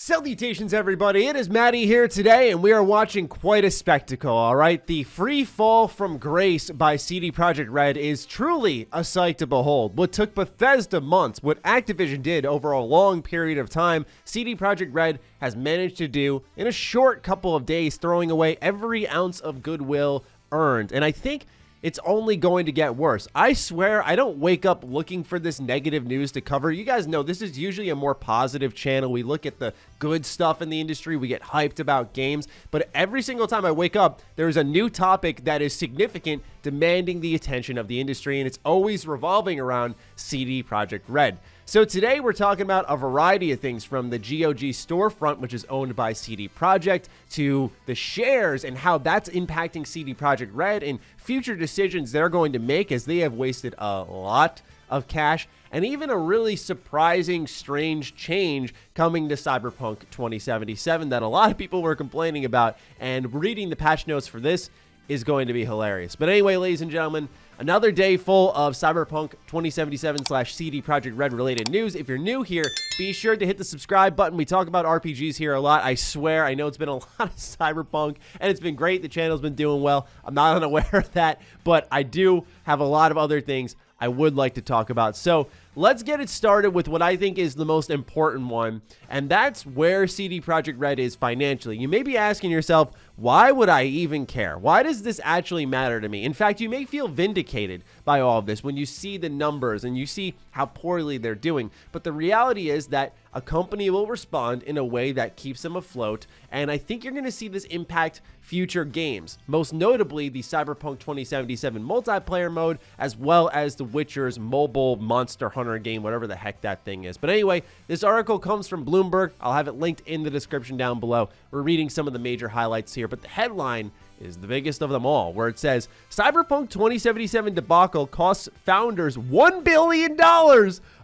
Salutations, everybody. It is Matty here today, and we are watching quite a spectacle, all right? The free fall from grace by CD Projekt Red is truly a sight to behold. What took Bethesda months, what Activision did over a long period of time, CD Projekt Red has managed to do in a short couple of days, throwing away every ounce of goodwill earned. And I think it's only going to get worse. I swear I don't wake up looking for this negative news to cover. You guys know this is usually a more positive channel. We look at the good stuff in the industry. We get hyped about games. But every single time I wake up, there's a new topic that is significant, demanding the attention of the industry. And it's always revolving around CD Projekt Red. So today we're talking about a variety of things, from the GOG storefront, which is owned by CD Projekt, to the shares and how that's impacting CD Projekt Red and future decisions they're going to make, as they have wasted a lot of cash, and even a really surprising, strange change coming to Cyberpunk 2077 that a lot of people were complaining about. And reading the patch notes for this is going to be hilarious. But anyway, ladies and gentlemen, another day full of Cyberpunk 2077/CD Projekt Red related news. If you're new here, be sure to hit the subscribe button. We talk about RPGs here a lot. I swear, I know it's been a lot of Cyberpunk, and it's been great. The channel's been doing well. I'm not unaware of that, but I do have a lot of other things I would like to talk about. So let's get it started with what I think is the most important one, and that's where CD Projekt Red is financially. You may be asking yourself, why would I even care? Why does this actually matter to me? In fact, you may feel vindicated by all of this when you see the numbers and you see how poorly they're doing. But the reality is that a company will respond in a way that keeps them afloat, and I think you're going to see this impact future games, most notably the Cyberpunk 2077 multiplayer mode, as well as The Witcher's mobile Monster Hunter game, whatever the heck that thing is. But anyway, this article comes from Bloomberg. I'll have it linked in the description down below. We're reading some of the major highlights here, but the headline is the biggest of them all, where it says, Cyberpunk 2077 debacle costs founders $1 billion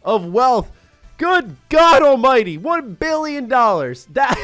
of wealth. Good God almighty, $1 billion. That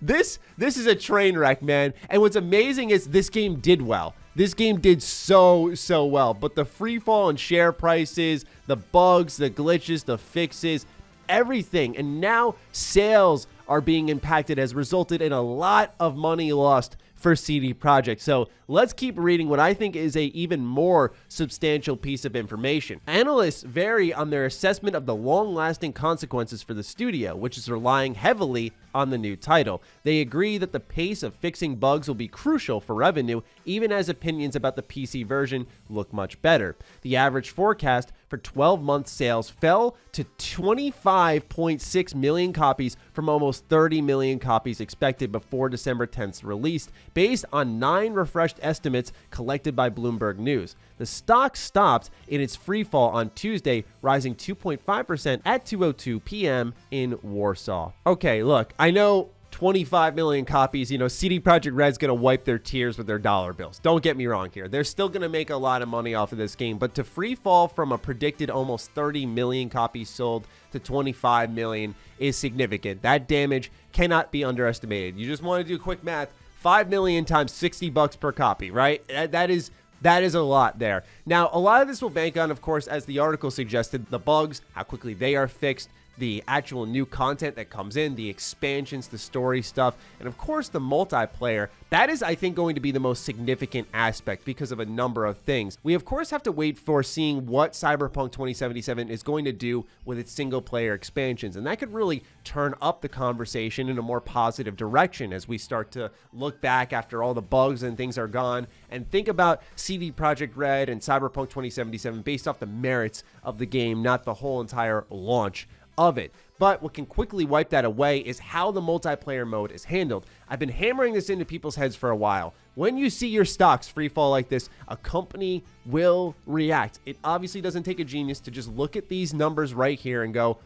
this is a train wreck, man. And what's amazing is this game did well. This game did so well. But the free fall in share prices, the bugs, the glitches, the fixes, everything, and now sales are being impacted, has resulted in a lot of money lost for CD Projekt. So let's keep reading what I think is a even more substantial piece of information. Analysts vary on their assessment of the long-lasting consequences for the studio, which is relying heavily on the new title. They agree that the pace of fixing bugs will be crucial for revenue, even as opinions about the PC version look much better. The average forecast for 12-month sales fell to 25.6 million copies from almost 30 million copies expected before December 10th's release, based on 9 refreshed estimates collected by Bloomberg News. The stock stopped in its free fall on Tuesday, rising 2.5% at 2:02 p.m. in Warsaw. Okay, look, I know 25 million copies, CD Projekt Red's going to wipe their tears with their dollar bills. Don't get me wrong here. They're still going to make a lot of money off of this game, but to free fall from a predicted almost 30 million copies sold to 25 million is significant. That damage cannot be underestimated. You just want to do quick math. 5 million times $60 per copy, right? That is a lot there. Now, a lot of this will bank on, of course, as the article suggested, the bugs, how quickly they are fixed, the actual new content that comes in, the expansions, the story stuff, and of course the multiplayer. That is, I think, going to be the most significant aspect because of a number of things. We, of course, have to wait for seeing what Cyberpunk 2077 is going to do with its single-player expansions, and that could really turn up the conversation in a more positive direction as we start to look back after all the bugs and things are gone and think about CD Projekt Red and Cyberpunk 2077 based off the merits of the game, not the whole entire launch of it. But what can quickly wipe that away is how the multiplayer mode is handled. I've been hammering this into people's heads for a while. When you see your stocks free fall like this, a company will react. It obviously doesn't take a genius to just look at these numbers right here and go,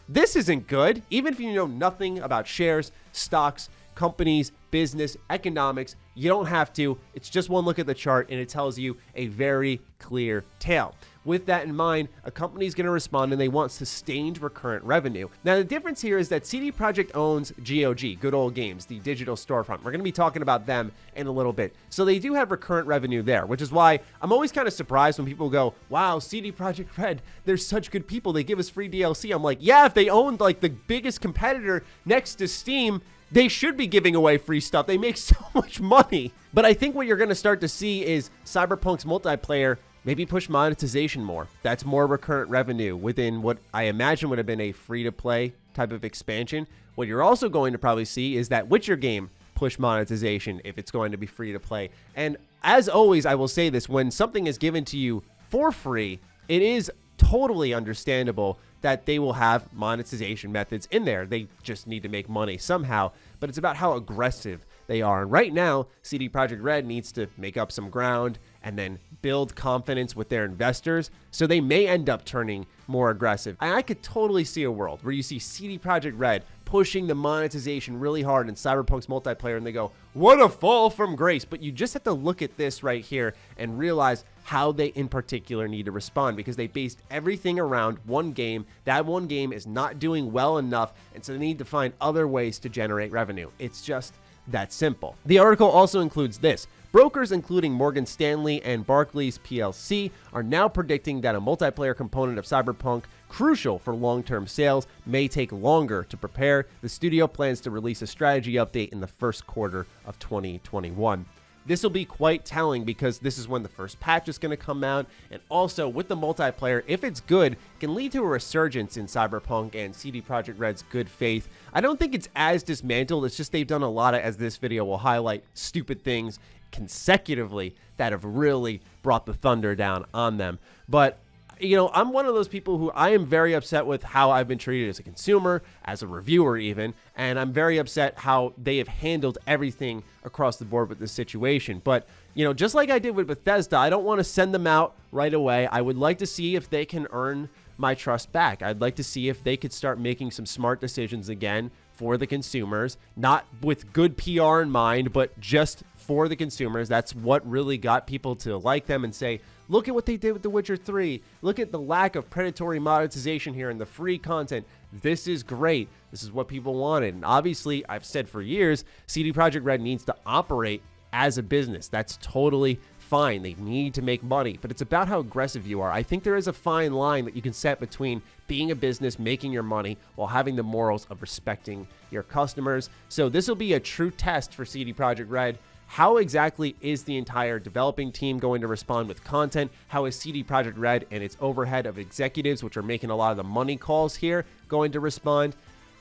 this isn't good. Even if you know nothing about shares, stocks, companies, business, economics, you don't have to. It's just one look at the chart and it tells you a very clear tale. with that in mind, a company is going to respond and they want sustained recurrent revenue. Now, the difference here is that CD Projekt owns GOG, Good Old Games, the digital storefront. We're going to be talking about them in a little bit. So they do have recurrent revenue there, which is why I'm always kind of surprised when people go, wow, CD Projekt Red, they're such good people. They give us free DLC. I'm like, yeah, if they owned like the biggest competitor next to Steam, they should be giving away free stuff. They make so much money. But I think what you're going to start to see is Cyberpunk's multiplayer maybe push monetization more. That's more recurrent revenue within what I imagine would have been a free-to-play type of expansion. What you're also going to probably see is that Witcher game push monetization if it's going to be free-to-play. And as always, I will say this, when something is given to you for free, it is totally understandable that they will have monetization methods in there. They just need to make money somehow, but it's about how aggressive they are. And right now, CD Projekt Red needs to make up some ground and then build confidence with their investors, so they may end up turning more aggressive. And I could totally see a world where you see CD Projekt Red pushing the monetization really hard in Cyberpunk's multiplayer, and they go, what a fall from grace. But you just have to look at this right here and realize how they in particular need to respond, because they based everything around one game. That one game is not doing well enough, and so they need to find other ways to generate revenue. It's just that simple. The article also includes this. Brokers including Morgan Stanley and Barclays PLC are now predicting that a multiplayer component of Cyberpunk, crucial for long-term sales, may take longer to prepare. The studio plans to release a strategy update in the first quarter of 2021. This will be quite telling because this is when the first patch is going to come out, and also with the multiplayer, if it's good, it can lead to a resurgence in Cyberpunk and CD Projekt Red's good faith. I don't think it's as dismantled, it's just they've done a lot of, as this video will highlight, stupid things consecutively that have really brought the thunder down on them. But you know, I'm one of those people who I am very upset with how I've been treated as a consumer, as a reviewer even, and I'm very upset how they have handled everything across the board with this situation. But, you know, just like I did with Bethesda, I don't want to send them out right away. I would like to see if they can earn my trust back. I'd like to see if they could start making some smart decisions again for the consumers, not with good PR in mind, but just for the consumers. That's what really got people to like them and say, look at what they did with The Witcher 3. Look at the lack of predatory monetization here and the free content. This is great. This is what people wanted. And obviously, I've said for years, CD Projekt Red needs to operate as a business. That's totally fine. They need to make money, but it's about how aggressive you are. I think there is a fine line that you can set between being a business, making your money, while having the morals of respecting your customers. So this will be a true test for CD Projekt Red. How exactly is the entire developing team going to respond with content? How is CD Projekt Red and its overhead of executives, which are making a lot of the money calls here, going to respond?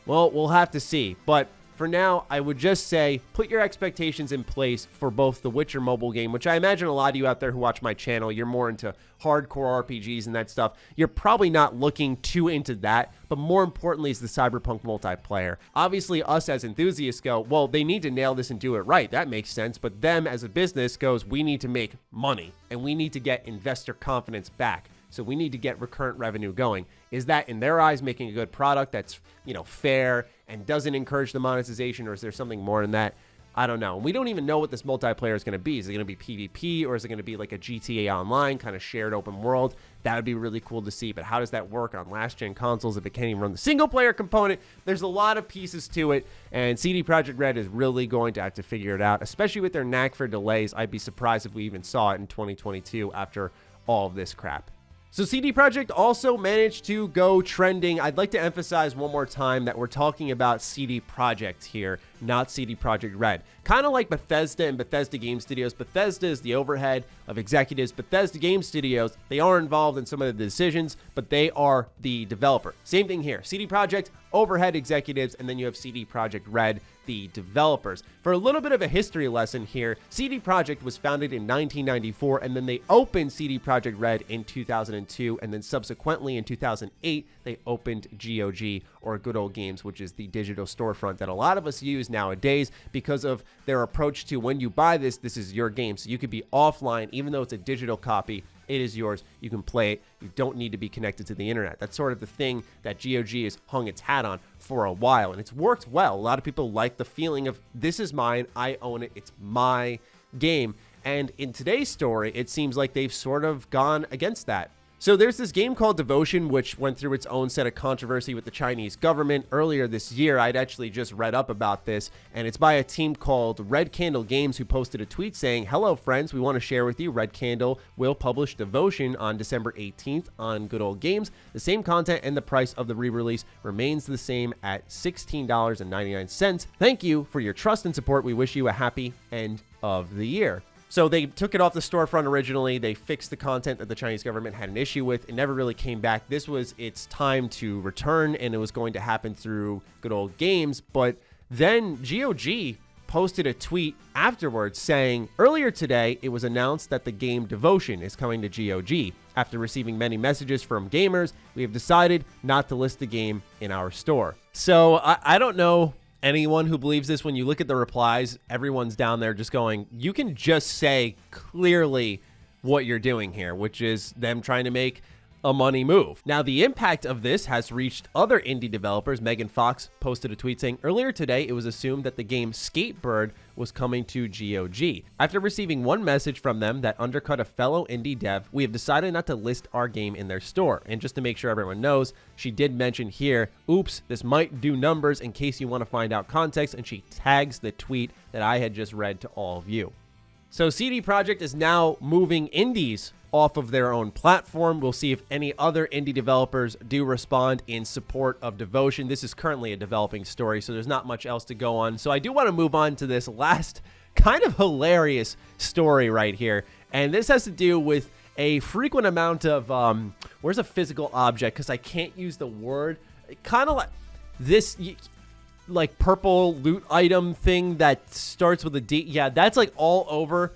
Well, we'll have to see. But for now, I would just say put your expectations in place for both the Witcher mobile game, which I imagine a lot of you out there who watch my channel, you're more into hardcore RPGs and that stuff. You're probably not looking too into that, but more importantly is the Cyberpunk multiplayer. Obviously, us as enthusiasts go, well, they need to nail this and do it right. That makes sense. But them as a business goes, we need to make money and we need to get investor confidence back. So we need to get recurrent revenue going. Is that, in their eyes, making a good product that's, you know, fair and doesn't encourage the monetization, or is there something more than that? I don't know. We don't even know what this multiplayer is going to be. Is it going to be PvP, or is it going to be like a GTA Online kind of shared open world? That would be really cool to see. But how does that work on last-gen consoles if it can't even run the single-player component? There's a lot of pieces to it, and CD Projekt Red is really going to have to figure it out, especially with their knack for delays. I'd be surprised if we even saw it in 2022 after all of this crap. So CD Projekt also managed to go trending. I'd like to emphasize one more time that we're talking about CD Projekt here, not CD Projekt Red. Kind of like Bethesda and Bethesda Game Studios. Bethesda is the overhead of executives. Bethesda Game Studios, they are involved in some of the decisions, but they are the developer. Same thing here. CD Projekt, overhead executives, and then you have CD Projekt Red, the developers. For a little bit of a history lesson here, CD Projekt was founded in 1994, and then they opened CD Projekt Red in 2002, and then subsequently in 2008, they opened GOG, or Good Old Games, which is the digital storefront that a lot of us use nowadays because of their approach to when you buy this, this is your game. So you could be offline, even though it's a digital copy, it is yours. You can play it. You don't need to be connected to the internet. That's sort of the thing that GOG has hung its hat on for a while, and it's worked well. A lot of people like the feeling of this is mine, I own it, it's my game. And in today's story, it seems like they've sort of gone against that. So there's this game called Devotion, which went through its own set of controversy with the Chinese government earlier this year. I'd actually just read up about this, and it's by a team called Red Candle Games, who posted a tweet saying, "Hello, friends. We want to share with you Red Candle will publish Devotion on December 18th on Good Old Games. The same content and the price of the re-release remains the same at $16.99. Thank you for your trust and support. We wish you a happy end of the year." So they took it off the storefront originally. They fixed the content that the Chinese government had an issue with. It never really came back. This was its time to return, and it was going to happen through Good Old Games. But then GOG posted a tweet afterwards saying, "Earlier today, it was announced that the game Devotion is coming to GOG. After receiving many messages from gamers, we have decided not to list the game in our store." So I don't know anyone who believes this. When you look at the replies, everyone's down there just going, you can just say clearly what you're doing here, which is them trying to make a money move. Now, the impact of this has reached other indie developers. Megan Fox posted a tweet saying, "Earlier today, it was assumed that the game Skatebird was coming to GOG. After receiving one message from them that undercut a fellow indie dev, we have decided not to list our game in their store." And just to make sure everyone knows, she did mention here, "Oops, this might do numbers in case you want to find out context," and she tags the tweet that I had just read to all of you. So CD Projekt is now moving indies off of their own platform. We'll see if any other indie developers do respond in support of Devotion. This is currently a developing story, so there's not much else to go on. So I do want to move on to this last kind of hilarious story right here. And this has to do with a frequent amount of, where's a physical object? Because I can't use the word. Kind of like this, like purple loot item thing that starts with a D. Yeah, that's like all over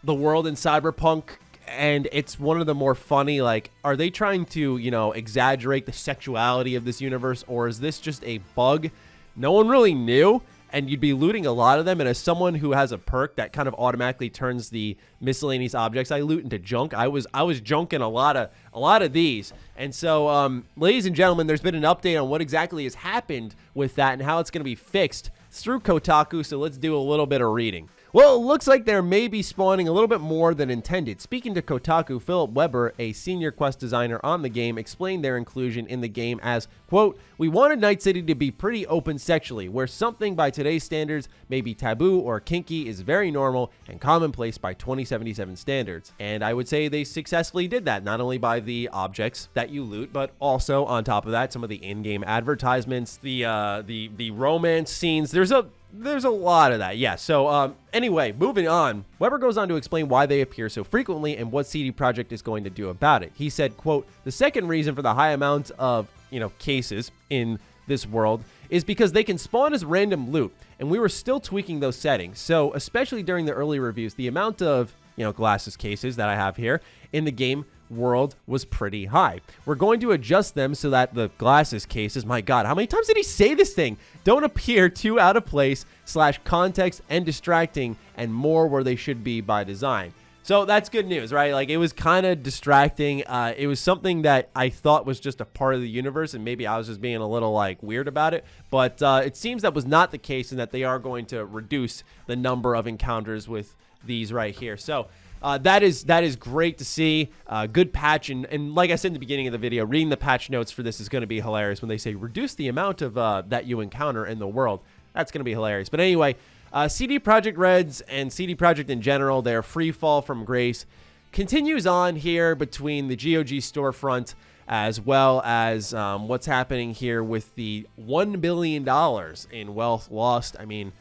the world in Cyberpunk. And it's one of the more funny, like, are they trying to, exaggerate the sexuality of this universe, or is this just a bug? No one really knew, and you'd be looting a lot of them. And as someone who has a perk that kind of automatically turns the miscellaneous objects I loot into junk, I was junking a lot of these. And so, ladies and gentlemen, there's been an update on what exactly has happened with that and how it's going to be fixed through Kotaku. So let's do a little bit of reading. Well, it looks like there may be spawning a little bit more than intended. Speaking to Kotaku, Philip Weber, a senior quest designer on the game, explained their inclusion in the game as, quote, "We wanted Night City to be pretty open sexually, where something by today's standards may be taboo or kinky is very normal and commonplace by 2077 standards." And I would say they successfully did that, not only by the objects that you loot, but also on top of that, some of the in-game advertisements, the romance scenes. There's a lot of that. Yeah. So anyway, moving on, Weber goes on to explain why they appear so frequently and what CD Projekt is going to do about it. He said, quote, "The second reason for the high amount of, cases in this world is because they can spawn as random loot, and we were still tweaking those settings. So especially during the early reviews, the amount of, glasses cases that I have here in the game world was pretty high. We're going to adjust them so that the glasses cases," my God, how many times did he say this thing? "Don't appear too out of place / context and distracting, and more where they should be by design." So that's good news, right? Like, it was kind of distracting. It was something that I thought was just a part of the universe, and maybe I was just being a little weird about it. But it seems that was not the case, and that they are going to reduce the number of encounters with these right here. So that is great to see. Good patch, and like I said in the beginning of the video, reading the patch notes for this is going to be hilarious when they say reduce the amount of that you encounter in the world. That's going to be hilarious. But anyway, CD Projekt Reds and CD Projekt in general, their free fall from grace continues on here between the GOG storefront as well as what's happening here with the $1 billion in wealth lost. I mean,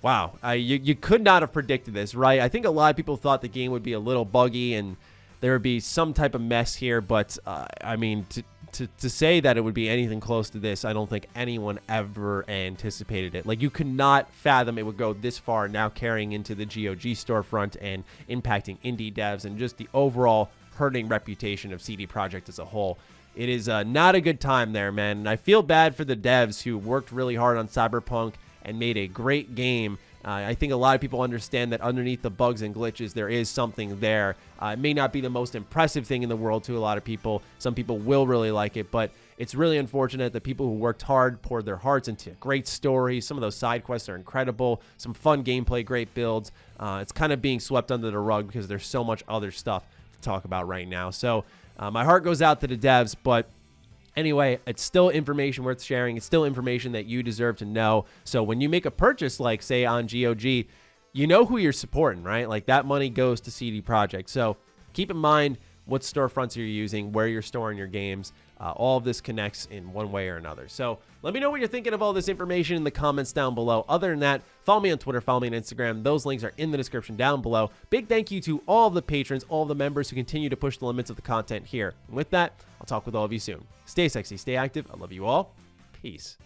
wow, you could not have predicted this, right? I think a lot of people thought the game would be a little buggy and there would be some type of mess here, but I mean, to say that it would be anything close to this, I don't think anyone ever anticipated it. Like, you could not fathom it would go this far, now carrying into the GOG storefront and impacting indie devs and just the overall hurting reputation of CD Projekt as a whole. It is not a good time there, man. And I feel bad for the devs who worked really hard on Cyberpunk and made a great game. I think a lot of people understand that underneath the bugs and glitches, there is something there. It may not be the most impressive thing in the world to a lot of people. Some people will really like it, but it's really unfortunate that people who worked hard poured their hearts into great stories. Some of those side quests are incredible. Some fun gameplay, great builds. It's kind of being swept under the rug because there's so much other stuff talk about right now. So my heart goes out to the devs, but anyway, it's still information worth sharing. It's still information that you deserve to know. So when you make a purchase, like say on GOG, you know who you're supporting, right? Like that money goes to CD Projekt. So keep in mind what storefronts you're using, where you're storing your games. All of this connects in one way or another. So let me know what you're thinking of all this information in the comments down below. Other than that, follow me on Twitter, follow me on Instagram. Those links are in the description down below. Big thank you to all of the patrons, all of the members who continue to push the limits of the content here. And with that, I'll talk with all of you soon. Stay sexy, stay active. I love you all. Peace.